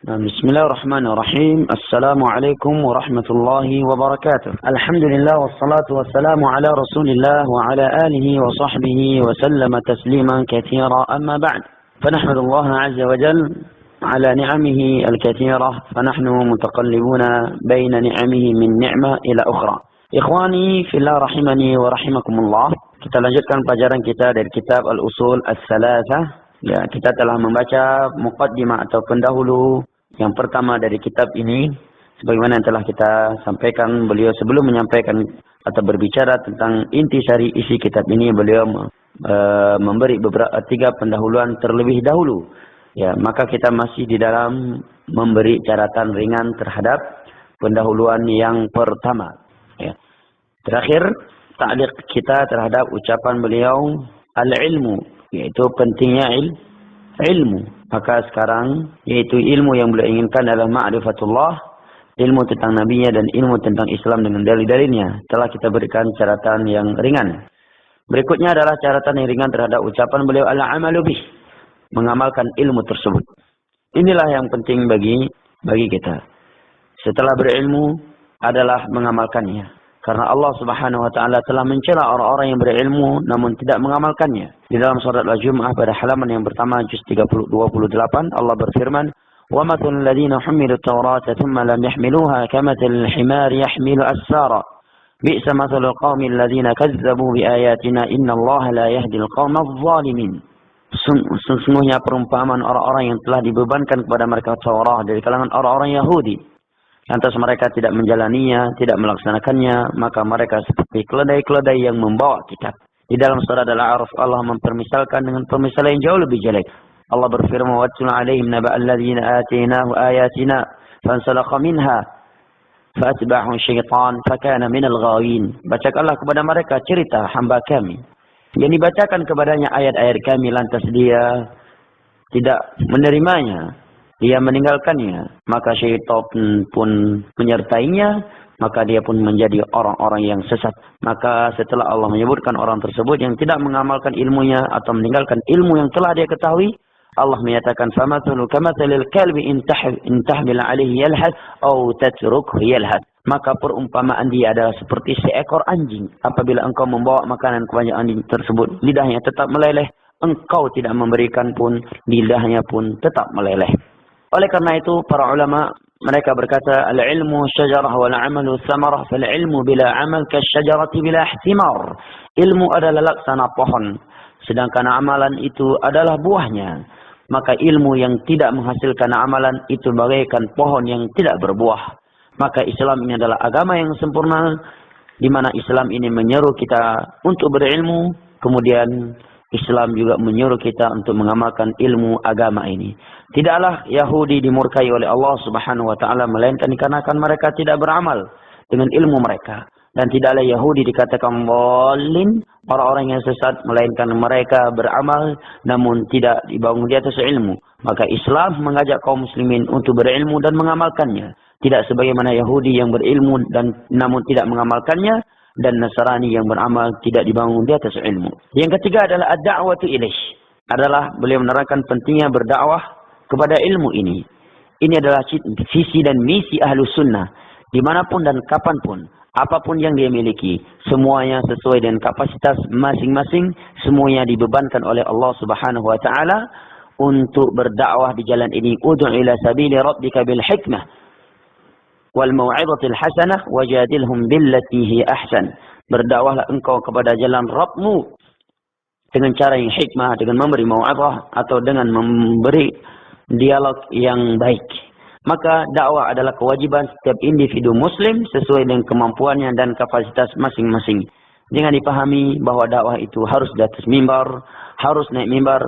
بسم الله الرحمن الرحيم. السلام عليكم ورحمة الله وبركاته. الحمد لله والصلاة والسلام على رسول الله وعلى آله وصحبه وسلم تسليما كثيرا. أما بعد، فنحمد الله عز وجل على نعمه الكثيرة، فنحن متقلبون بين نعمه من نعمة إلى أخرى. Ikhwani fillah rahimani wa rahimakumullah. Kita lanjutkan pelajaran kita dari kitab Al-Usul As-Salasah. Ya, kita telah membaca muqaddimah atau pendahulu yang pertama dari kitab ini. Sebagaimana yang telah kita sampaikan, beliau sebelum menyampaikan atau berbicara tentang intisari isi kitab ini, beliau memberi beberapa 3 pendahuluan terlebih dahulu. Ya, maka kita masih di dalam memberi catatan ringan terhadap pendahuluan yang pertama. Ya. Terakhir, ta'liq kita terhadap ucapan beliau al-ilmu, yaitu pentingnya ilmu. Maka sekarang, yaitu ilmu yang beliau inginkan adalah ma'rifatullah, ilmu tentang nabinya dan ilmu tentang Islam dengan dalil-dalilnya. Telah kita berikan catatan yang ringan. Berikutnya adalah catatan yang ringan terhadap ucapan beliau al-amalu bih, mengamalkan ilmu tersebut. Inilah yang penting bagi kita. Setelah berilmu adalah mengamalkannya. Karena Allah Subhanahu wa taala telah mencela orang-orang yang berilmu namun tidak mengamalkannya. Di dalam surat Al-Jumu'ah pada halaman yang pertama juz 28 Allah berfirman, "Wa mathalul ladzina humilut tawrata thumma lam yahmiluha kamathalil himari yahmilu asfara. Bi'sa mathalul qaumil ladzina kazzabu biayatina innallaha la yahdil qaumadz zalimin." Sesungguhnya perumpamaan orang-orang yang telah dibebankan kepada mereka Taurat dari kalangan orang-orang Yahudi, lantas mereka tidak menjalaninya, tidak melaksanakannya, maka mereka seperti keledai-keledai yang membawa kitab. Di dalam surat Al-A'raf Allah mempermisalkan dengan permisalan yang jauh lebih jelek. Allah berfirman, "Watlu 'alaihim naba'al ladzina atainahu ayatina fansalakha minha fatba'ahu syaitan fakana minal ghawin." Bacakanlah kepada mereka cerita hamba kami yang dibacakan kepadanya ayat-ayat kami, lantas dia tidak menerimanya, dia meninggalkannya, maka syaitan pun menyertainya, maka dia pun menjadi orang-orang yang sesat. Maka setelah Allah menyebutkan orang tersebut yang tidak mengamalkan ilmunya atau meninggalkan ilmu yang telah dia ketahui, Allah menyatakan famathulu kamathalil kalbi in tahmil 'alaihi yalhad aw tatrukhu yalhad. Maka perumpamaan dia adalah seperti seekor anjing. Apabila engkau membawa makanan kepada anjing tersebut, lidahnya tetap meleleh, engkau tidak memberikan pun, lidahnya pun tetap meleleh. Oleh karena itu, para ulama mereka berkata, al-ilmu syajarah wal amalu samarah, fal ilmu bila amal kasyajarati bila ihtimar. Ilmu adalah laksana pohon, sedangkan amalan itu adalah buahnya. Maka ilmu yang tidak menghasilkan amalan itu bagaikan pohon yang tidak berbuah. Maka Islam ini adalah agama yang sempurna, di mana Islam ini menyeru kita untuk berilmu, kemudian Islam juga menyuruh kita untuk mengamalkan ilmu agama ini. Tidaklah Yahudi dimurkai oleh Allah Subhanahu wa taala melainkan dikarenakan mereka tidak beramal dengan ilmu mereka. Dan tidaklah Yahudi dikatakan dhalin, orang-orang yang sesat, melainkan mereka beramal namun tidak dibangun di atas ilmu. Maka Islam mengajak kaum muslimin untuk berilmu dan mengamalkannya. Tidak sebagaimana Yahudi yang berilmu dan namun tidak mengamalkannya, dan Nasrani yang beramal tidak dibangun di atas ilmu. Yang ketiga adalah ad-da'watu ilaih. Adalah beliau menerangkan pentingnya berdakwah kepada ilmu ini. Ini adalah visi dan misi Ahlus Sunnah. Dimanapun dan kapanpun, apapun yang dia miliki, semuanya sesuai dengan kapasitas masing-masing, semuanya dibebankan oleh Allah Subhanahu wa taala untuk berdakwah di jalan ini. Ud'u ila sabili rabbika bil hikmah wal mau'izatil hasanah wajadilhum billati hi ahsan. Berdakwahlah engkau kepada jalan Rabbmu dengan cara yang hikmah, dengan memberi mau'izah atau dengan memberi dialog yang baik. Maka dakwah adalah kewajiban setiap individu muslim sesuai dengan kemampuannya dan kapasitas masing-masing. Jangan dipahami bahwa dakwah itu harus di atas mimbar, harus naik mimbar.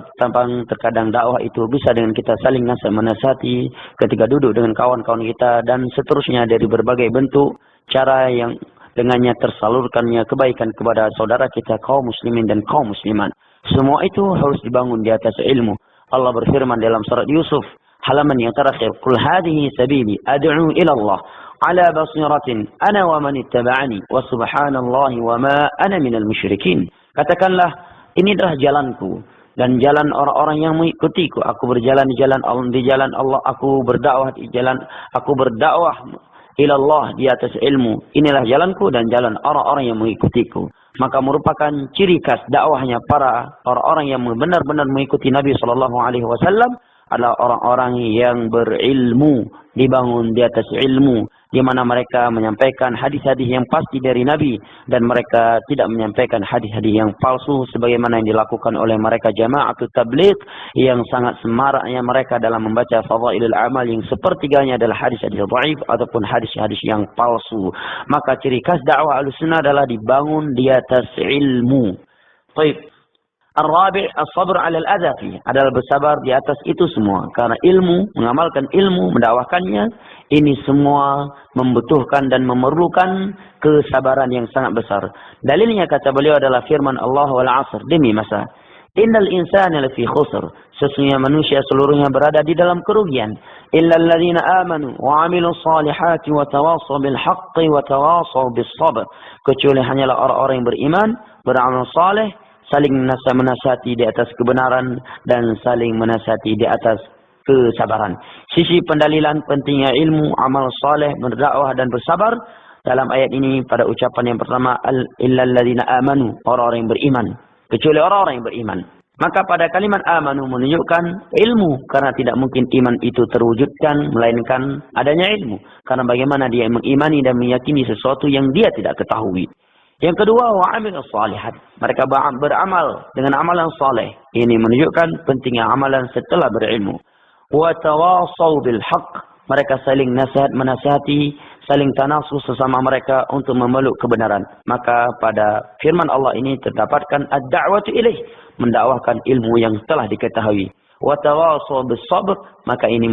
Terkadang dakwah itu bisa dengan kita saling menasihati ketika duduk dengan kawan-kawan kita dan seterusnya, dari berbagai bentuk cara yang dengannya tersalurkannya kebaikan kepada saudara kita kaum muslimin dan kaum muslimat. Semua itu harus dibangun di atas ilmu. Allah berfirman dalam surat Yusuf halaman yang terakhir, "Qul hadhihi sabili ad'u ila Allah ala basiratin ana wa man ittaba'ani wa subhanallahi wa ma ana minal musyrikin." Katakanlah, ini adalah jalanku, dan jalan orang-orang yang mengikutiku. Aku berjalan di jalan Allah, aku berdakwah ilallah di atas ilmu. Inilah jalanku dan jalan orang-orang yang mengikutiku. Maka merupakan ciri khas dakwahnya para orang-orang yang benar-benar mengikuti Nabi SAW adalah orang-orang yang berilmu, dibangun di atas ilmu, di mana mereka menyampaikan hadis-hadis yang pasti dari Nabi dan mereka tidak menyampaikan hadis-hadis yang palsu sebagaimana yang dilakukan oleh mereka jama'atut tabligh yang sangat semaraknya mereka dalam membaca fadhailul amal yang sepertiganya adalah hadis-hadis dhaif ataupun hadis-hadis yang palsu. Maka ciri khas dakwah Ahlussunnah adalah dibangun di atas ilmu. Baik. Ar-rabi' as-sabr 'ala al-adha fi, adalah bersabar di atas itu semua. Karena ilmu, mengamalkan ilmu, mendakwahkannya, ini semua membutuhkan dan memerlukan kesabaran yang sangat besar. Dalilnya kata beliau adalah firman Allah wal 'asr, demi masa. Innal insana lafi khusr, sesungguhnya manusia seluruhnya berada di dalam kerugian. Illal ladzina amanu wa 'amilus salihati wa tawassaw bil haqqi wa tawassaw bis sabr, kecuali hanyalah orang-orang yang beriman, beramal saleh, saling menasihati di atas kebenaran dan saling menasihati di atas kesabaran. Sisi pendalilan pentingnya ilmu, amal saleh, berdakwah dan bersabar dalam ayat ini pada ucapan yang pertama illal ladzina amanu, orang-orang yang beriman, kecuali orang-orang yang beriman. Maka pada kalimat amanu menunjukkan ilmu, karena tidak mungkin iman itu terwujudkan melainkan adanya ilmu. Karena bagaimana dia mengimani dan meyakini sesuatu yang dia tidak ketahui. Yang kedua, wa'amilus salihat, mereka beramal dengan amalan saleh. Ini menunjukkan pentingnya amalan setelah berilmu. Wa tawasaw bil haqq, mereka saling menasihati, saling tanasus sesama mereka untuk memeluk kebenaran. Maka pada firman Allah ini terdapatkan ad-da'watu ilaih, mendakwahkan ilmu yang telah diketahui. Wa tawasaw bis sabr, maka ini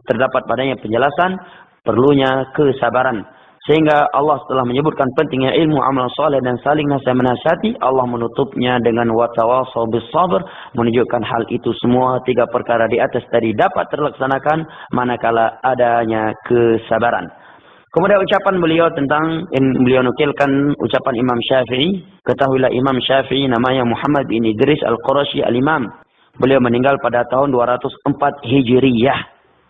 terdapat padanya penjelasan perlunya kesabaran. Sehingga Allah setelah menyebutkan pentingnya ilmu, amal saleh dan saling menasihati, Allah menutupnya dengan wa tawasaw bis sabr, menunjukkan hal itu semua tiga perkara di atas tadi dapat terlaksanakan manakala adanya kesabaran. Kemudian ucapan beliau beliau nukilkan ucapan Imam Syafi'i. Ketahuilah Imam Syafi'i namanya Muhammad bin Idris Al-Qurashi Al-Imam. Beliau meninggal pada tahun 204 Hijriyah,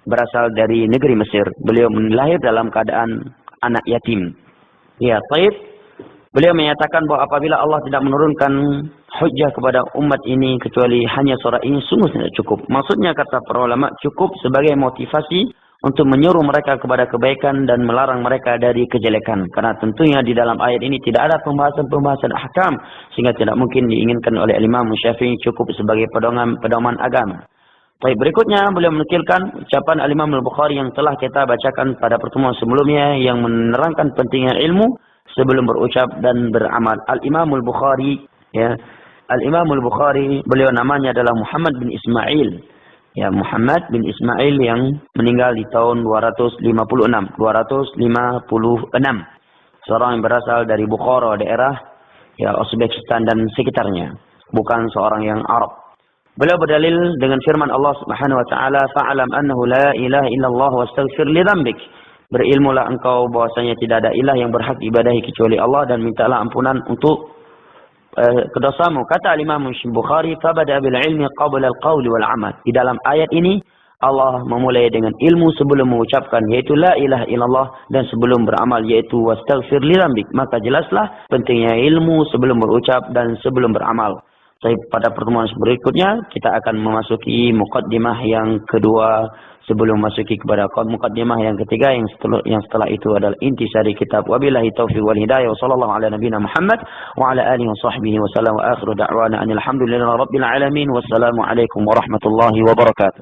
berasal dari negeri Mesir. Beliau lahir dalam keadaan anak yatim. Ya, baik. Beliau menyatakan bahwa apabila Allah tidak menurunkan hujjah kepada umat ini kecuali hanya surah ini, sungguh tidak cukup. Maksudnya kata para ulama, cukup sebagai motivasi untuk menyuruh mereka kepada kebaikan dan melarang mereka dari kejelekan. Karena tentunya di dalam ayat ini tidak ada pembahasan ahkam, sehingga tidak mungkin diinginkan oleh Imam Syafi'i cukup sebagai pedoman agama. Baik, berikutnya beliau menukilkan ucapan Al-Imam Al-Bukhari yang telah kita bacakan pada pertemuan sebelumnya yang menerangkan pentingnya ilmu sebelum berucap dan beramal. Al-Imam Al-Bukhari, ya, Al-Imam Al-Bukhari, beliau namanya adalah Muhammad bin Ismail. Ya, Muhammad bin Ismail yang meninggal di tahun 256. Seorang yang berasal dari Bukhara, daerah ya Uzbekistan dan sekitarnya, bukan seorang yang Arab. Beliau berdalil dengan firman Allah Subhanahu wa taala, fa'alam annahu la ilaha illallah wastaghfir li dzambik. Berilmulah engkau bahwasanya tidak ada ilah yang berhak diibadahi kecuali Allah dan mintalah ampunan untuk kedosamu. Kata Imam Bukhari, fabada bil ilmi qabla al qawli wal amal. Di dalam ayat ini Allah memulai dengan ilmu sebelum mengucapkan, yaitu la ilaha illallah, dan sebelum beramal, yaitu wastaghfir li dzambik. Maka jelaslah pentingnya ilmu sebelum berucap dan sebelum beramal. Tapi pada pertemuan berikutnya kita akan memasuki muqaddimah yang kedua sebelum masuki kepada muqaddimah yang ketiga yang setelah itu adalah intisari kitab. Wabillahi taufiq wal hidayah wa sallallahu ala nabiyina Muhammad wa ala alihi wa sahbihi wa sallam wa akhiru da'wana alhamdulillahi rabbil alamin. Wassalamu alaikum warahmatullahi wabarakatuh.